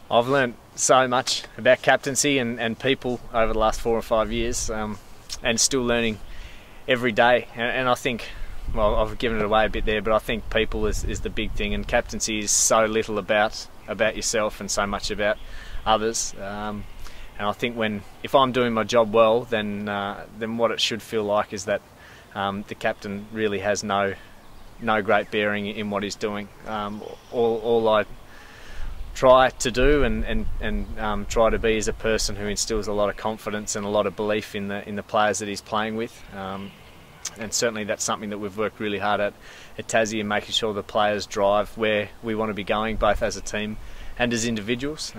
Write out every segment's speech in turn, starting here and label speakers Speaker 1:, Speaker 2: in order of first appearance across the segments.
Speaker 1: I've learnt so much about captaincy and people over the last 4 or 5 years, and still learning every day. And I think, well, I've given it away a bit there, but I think people is the big thing, and captaincy is so little about yourself and so much about others. And I think if I'm doing my job well, then what it should feel like is that the captain really has no great bearing in what he's doing. All I try to do and try to be is a person who instills a lot of confidence and a lot of belief in the players that he's playing with. And certainly that's something that we've worked really hard at Tassie, and making sure the players drive where we want to be going, both as a team and as individuals.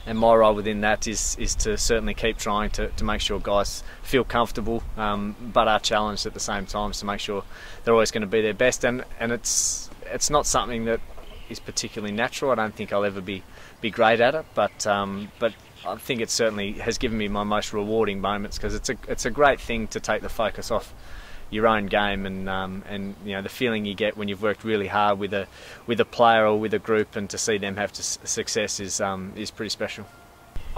Speaker 1: And my role within that is to certainly keep trying to make sure guys feel comfortable, but are challenged at the same time, to make sure they're always going to be their best. And it's not something that is particularly natural. I don't think I'll ever be great at it, but I think it certainly has given me my most rewarding moments, because it's a great thing to take the focus off your own game, and you know, the feeling you get when you've worked really hard with a player or with a group, and to see them have success is pretty special.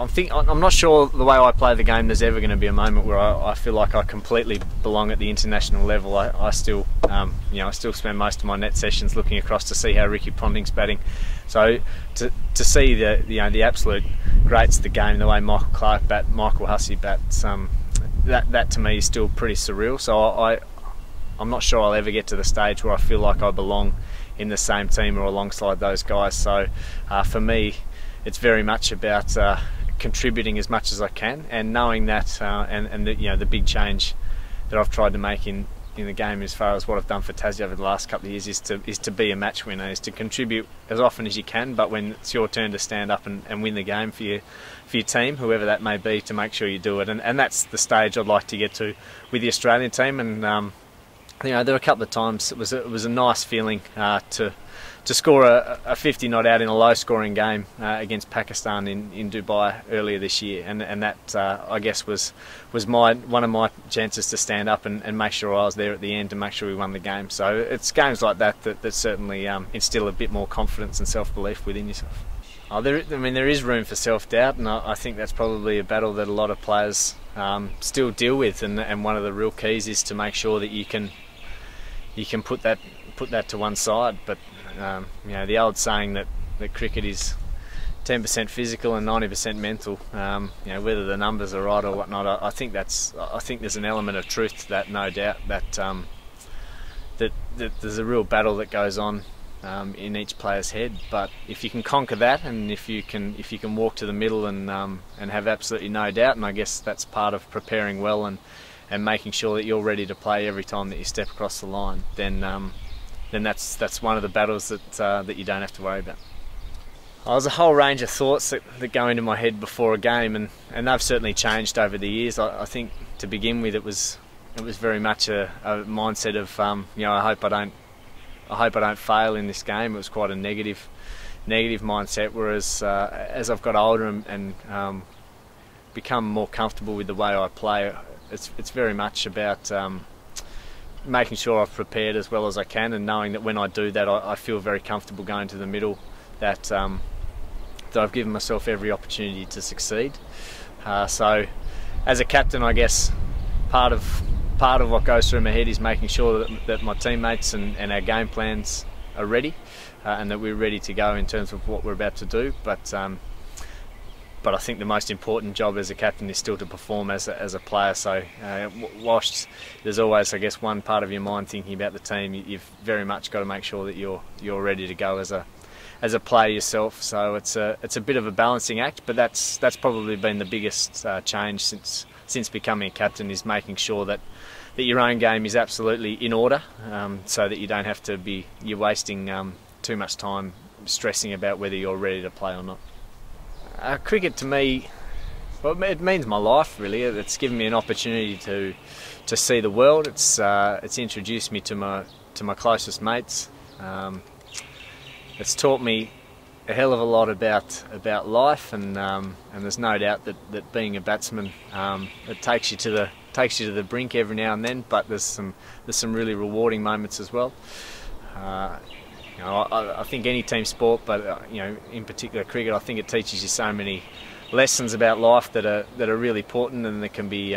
Speaker 1: I'm not sure the way I play the game there's ever going to be a moment where I feel like I completely belong at the international level. I still I still spend most of my net sessions looking across to see how Ricky Ponting's batting. So to see the absolute greats of the game, the way Michael Clarke bat, Michael Hussey bats, that to me is still pretty surreal. So I'm not sure I'll ever get to the stage where I feel like I belong in the same team or alongside those guys. So for me, it's very much about contributing as much as I can, and knowing that, and the big change that I've tried to make in the game, as far as what I've done for Tassie over the last couple of years, is to be a match winner, is to contribute as often as you can, but when it's your turn to stand up and win the game for your team, whoever that may be, to make sure you do it. And that's the stage I'd like to get to with the Australian team. And there were a couple of times it was a nice feeling to score a 50 not out in a low-scoring game against Pakistan in Dubai earlier this year, and that I guess was one of my chances to stand up and make sure I was there at the end, and make sure we won the game. So it's games like that certainly instill a bit more confidence and self-belief within yourself. There is room for self-doubt, and I think that's probably a battle that a lot of players still deal with, and one of the real keys is to make sure that you can put that to one side. But the old saying that cricket is 10% physical and 90% mental, whether the numbers are right or whatnot, I think there's an element of truth to that, no doubt, that there's a real battle that goes on in each player's head. But if you can conquer that, and if you can walk to the middle and have absolutely no doubt, and I guess that's part of preparing well and making sure that you're ready to play every time that you step across the line, then that's one of the battles that you don't have to worry about. There's a whole range of thoughts that go into my head before a game, and they've certainly changed over the years. I think to begin with it was very much a mindset of I hope I don't fail in this game. It was quite a negative mindset. Whereas as I've got older and become more comfortable with the way I play, it's very much about making sure I've prepared as well as I can, and knowing that when I do that, I feel very comfortable going to the middle, that I've given myself every opportunity to succeed. So as a captain, I guess part of what goes through my head is making sure that my teammates and our game plans are ready, and that we're ready to go in terms of what we're about to do. But I think the most important job as a captain is still to perform as a player. So whilst there's always, I guess, one part of your mind thinking about the team, you've very much got to make sure that you're ready to go as a player yourself. So it's a bit of a balancing act, but that's probably been the biggest change since becoming a captain, is making sure that your own game is absolutely in order, so that you don't have to be wasting too much time stressing about whether you're ready to play or not. Cricket to me, well, it means my life really. It's given me an opportunity to see the world. It's introduced me to my closest mates. It's taught me a hell of a lot about life, and there's no doubt that being a batsman, it takes you to the brink every now and then. But there's some really rewarding moments as well. I think any team sport, but in particular cricket, I think it teaches you so many lessons about life that are really important, and that can be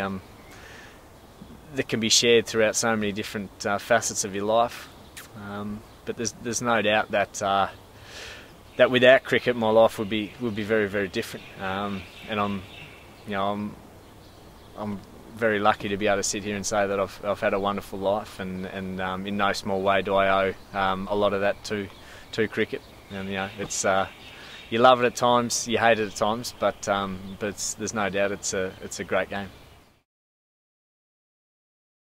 Speaker 1: shared throughout so many different facets of your life. But there's no doubt that that without cricket, my life would be very, very different. And I'm very lucky to be able to sit here and say that I've had a wonderful life, and in no small way do I owe a lot of that to cricket. And it's you love it at times, you hate it at times, but there's no doubt it's a great game.